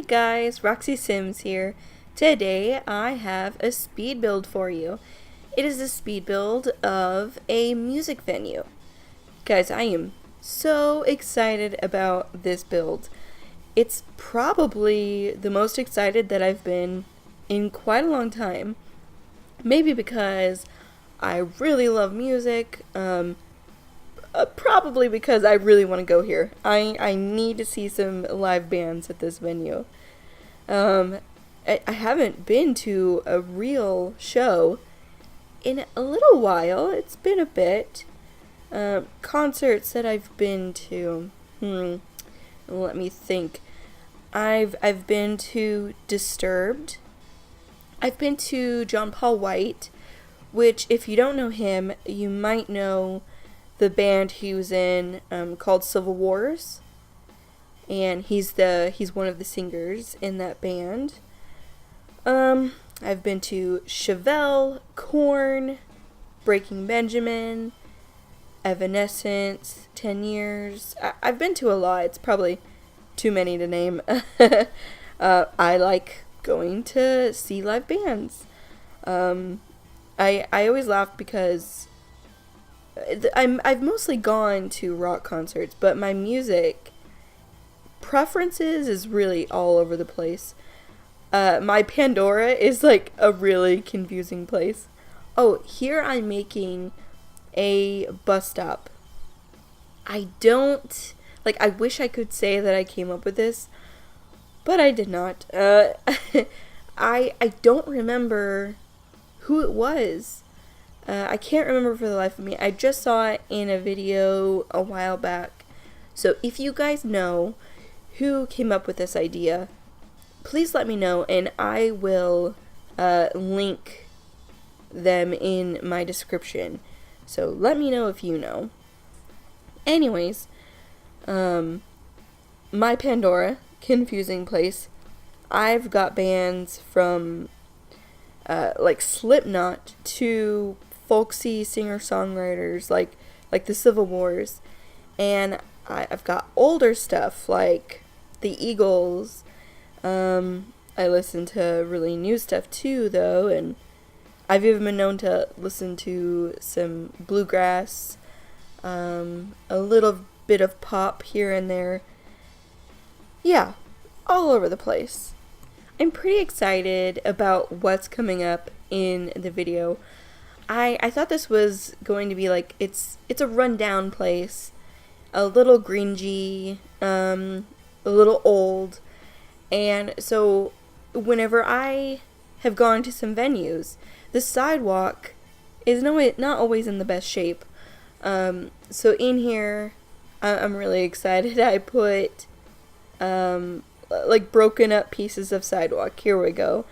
guys, Roxy Sims here. Today I have a speed build for you. It is a speed build of a music venue. Guys, I am so excited about this build. It's probably the most excited that I've been in quite a long time. Maybe because I really love music, probably because I really want to go here. I need to see some live bands at this venue. I haven't been to a real show in a little while. It's been a bit. Concerts that I've been to. Let me think. I've been to Disturbed. I've been to John Paul White, which, if you don't know him, you might know the band he was in, called Civil Wars, and he's one of the singers in that band. I've been to Chevelle, Korn, Breaking Benjamin, Evanescence, 10 Years. I've been to a lot. It's probably too many to name. I like going to see live bands. I always laugh because I've mostly gone to rock concerts, but my music preferences is really all over the place. My Pandora is like a really confusing place. Oh, here I'm making a bus stop. I wish I could say that I came up with this, but I did not. I don't remember who it was. I can't remember for the life of me. I just saw it in a video a while back. So if you guys know who came up with this idea, please let me know, and I will link them in my description. So let me know if you know. Anyways, my Pandora, confusing place. I've got bands from like Slipknot to folksy singer-songwriters like the Civil Wars, and I've got older stuff like the Eagles. I listen to really new stuff too, though, and I've even been known to listen to some bluegrass, a little bit of pop here and there. Yeah, all over the place. I'm pretty excited about what's coming up in the video. I thought this was going to be like, it's a rundown place, a little grungy, a little old, and so whenever I have gone to some venues, the sidewalk is not always in the best shape. So in here, I'm really excited. I put like broken up pieces of sidewalk. Here we go.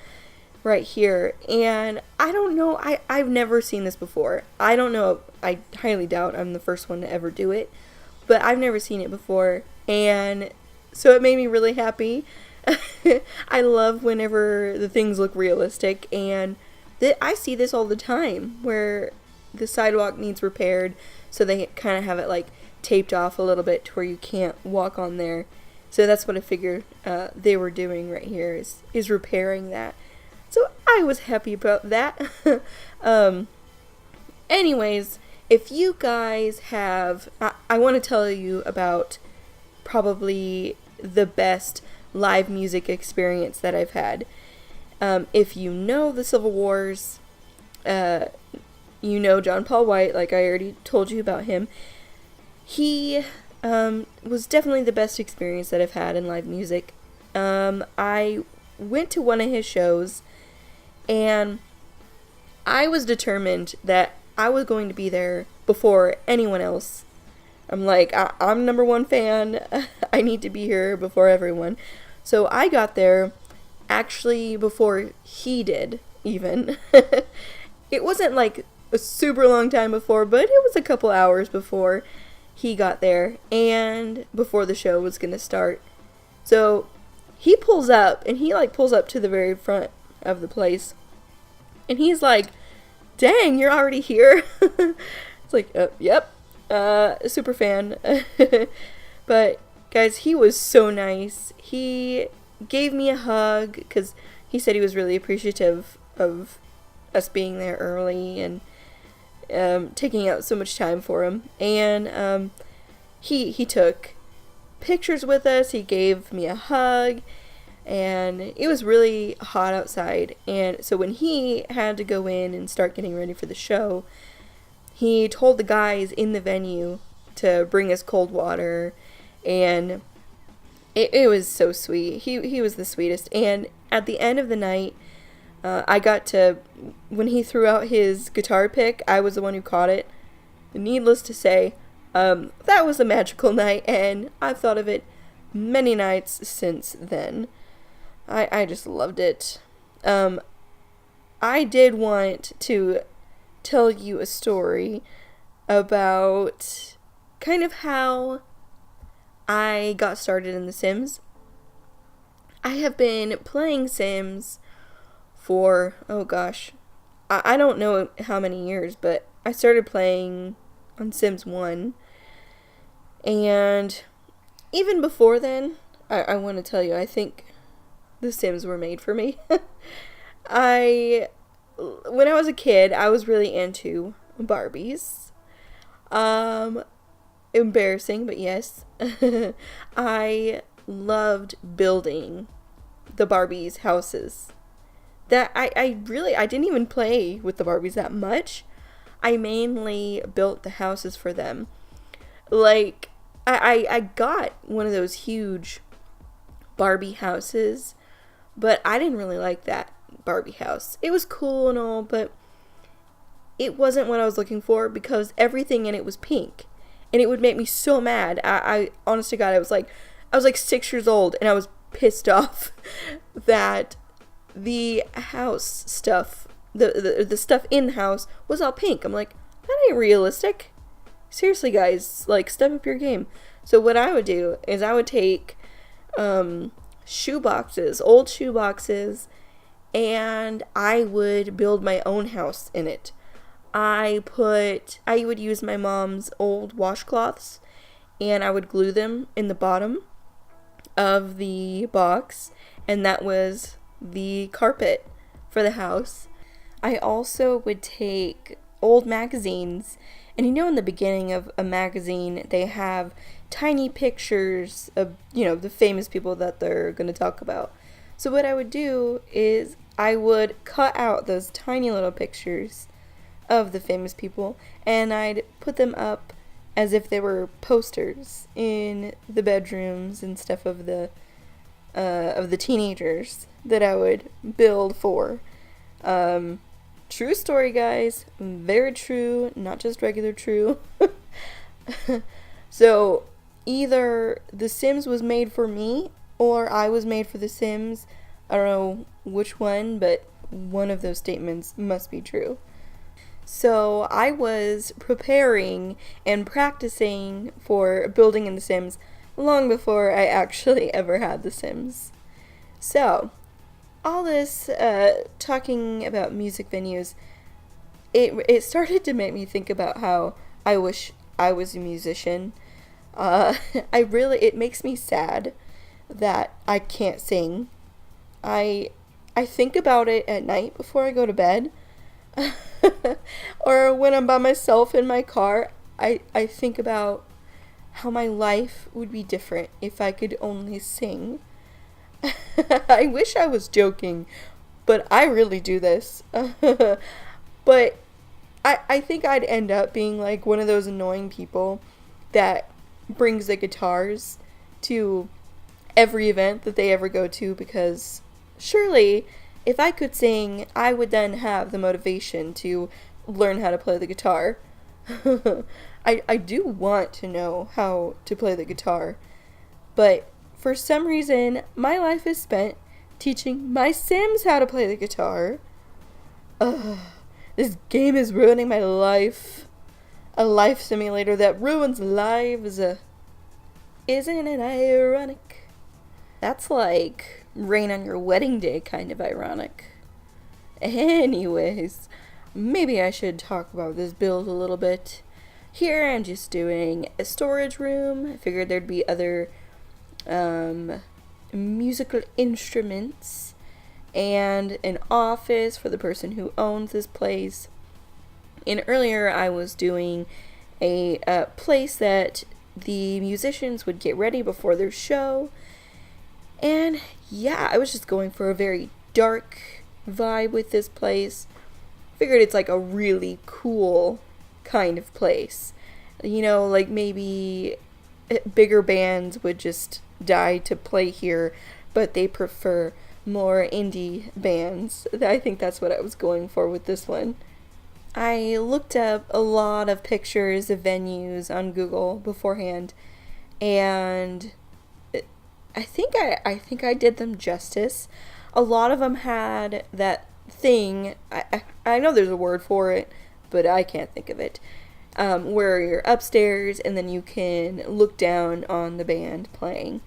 Right here. And I don't know, I've never seen this before. I don't know, I highly doubt I'm the first one to ever do it, but I've never seen it before, and so it made me really happy. I love whenever the things look realistic, and I see this all the time, where the sidewalk needs repaired, so they kind of have it like taped off a little bit to where you can't walk on there. So that's what I figured they were doing right here, is repairing that. So I was happy about that. Anyways, if you guys have, I want to tell you about probably the best live music experience that I've had. If you know the Civil Wars, you know John Paul White, like I already told you about him. He was definitely the best experience that I've had in live music. I went to one of his shows, and I was determined that I was going to be there before anyone else. I'm like, I'm number one fan. I need to be here before everyone. So I got there actually before he did, even. It wasn't like a super long time before, but it was a couple hours before he got there and before the show was gonna start. So he pulls up, and he like pulls up to the very front of the place, and he's like, dang, you're already here. It's like, yep, super fan. But guys, he was so nice. He gave me a hug because he said he was really appreciative of us being there early and taking out so much time for him. And he took pictures with us. He gave me a hug. And it was really hot outside. And so when he had to go in and start getting ready for the show, he told the guys in the venue to bring us cold water. And it was so sweet. He was the sweetest. And at the end of the night, I got to, when he threw out his guitar pick, I was the one who caught it. Needless to say, that was a magical night, and I've thought of it many nights since then. I just loved it. I did want to tell you a story about kind of how I got started in The Sims. I have been playing Sims for, oh gosh, I don't know how many years, but I started playing on Sims 1. And even before then, I want to tell you, I think The Sims were made for me. When I was a kid, I was really into Barbies. Embarrassing, but yes. I loved building the Barbies' houses. That I didn't even play with the Barbies that much. I mainly built the houses for them. Like, I got one of those huge Barbie houses, but I didn't really like that Barbie house. It was cool and all, but it wasn't what I was looking for because everything in it was pink. And it would make me so mad. I honest to God, I was like 6 years old and I was pissed off that the house stuff, the stuff in the house was all pink. I'm like, that ain't realistic. Seriously, guys, like, step up your game. So what I would do is I would take shoe boxes, old shoe boxes, and I would build my own house in it. I would use my mom's old washcloths, and I would glue them in the bottom of the box, and that was the carpet for the house. I also would take old magazines, and in the beginning of a magazine, they have tiny pictures of, the famous people that they're going to talk about. So what I would do is I would cut out those tiny little pictures of the famous people, and I'd put them up as if they were posters in the bedrooms and stuff of the teenagers that I would build for. True story, guys. Very true, not just regular true. So either The Sims was made for me or I was made for The Sims. I don't know which one, but one of those statements must be true. So I was preparing and practicing for building in The Sims long before I actually ever had The Sims. So, all this talking about music venues, it started to make me think about how I wish I was a musician. It makes me sad that I can't sing. I think about it at night before I go to bed. Or when I'm by myself in my car, I think about how my life would be different if I could only sing. I wish I was joking, but I really do this. But I think I'd end up being like one of those annoying people that brings the guitars to every event that they ever go to, because surely if I could sing, I would then have the motivation to learn how to play the guitar. I do want to know how to play the guitar, but for some reason, my life is spent teaching my Sims how to play the guitar. This game is ruining my life. A life simulator that ruins lives. Isn't it ironic? That's like rain on your wedding day kind of ironic. Anyways, maybe I should talk about this build a little bit. Here I'm just doing a storage room. I figured there'd be other musical instruments and an office for the person who owns this place. And earlier I was doing a place that the musicians would get ready before their show. And yeah, I was just going for a very dark vibe with this place. Figured it's like a really cool kind of place. You know, like maybe bigger bands would just die to play here, but they prefer more indie bands. I think that's what I was going for with this one. I looked up a lot of pictures of venues on Google beforehand, and I think I did them justice. A lot of them had that thing. I know there's a word for it, but I can't think of it. Where you're upstairs and then you can look down on the band playing,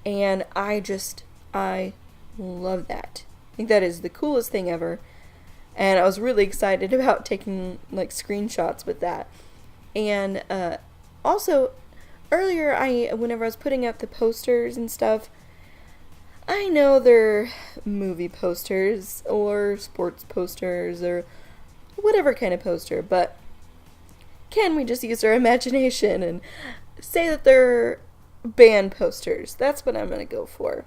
and I love that. I think that is the coolest thing ever. And I was really excited about taking like screenshots with that. And also earlier whenever I was putting up the posters and stuff, I know they're movie posters or sports posters or whatever kind of poster, but can we just use our imagination and say that they're band posters? That's what I'm going to go for.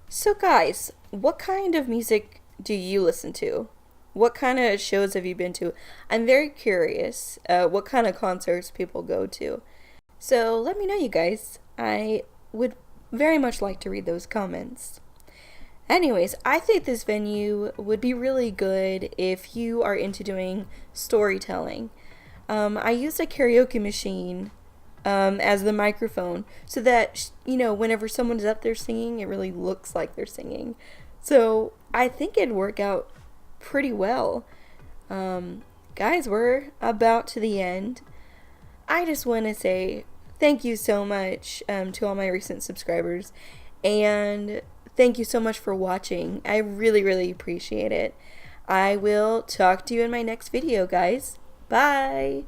So guys, what kind of music do you listen to? What kind of shows have you been to? I'm very curious what kind of concerts people go to. So let me know, you guys. I would very much like to read those comments. Anyways, I think this venue would be really good if you are into doing storytelling. I used a karaoke machine as the microphone so that, whenever someone is up there singing, it really looks like they're singing. So I think it'd work out pretty well. Guys, we're about to the end. I just want to say thank you so much to all my recent subscribers, and thank you so much for watching. I really, really appreciate it. I will talk to you in my next video, guys. Bye!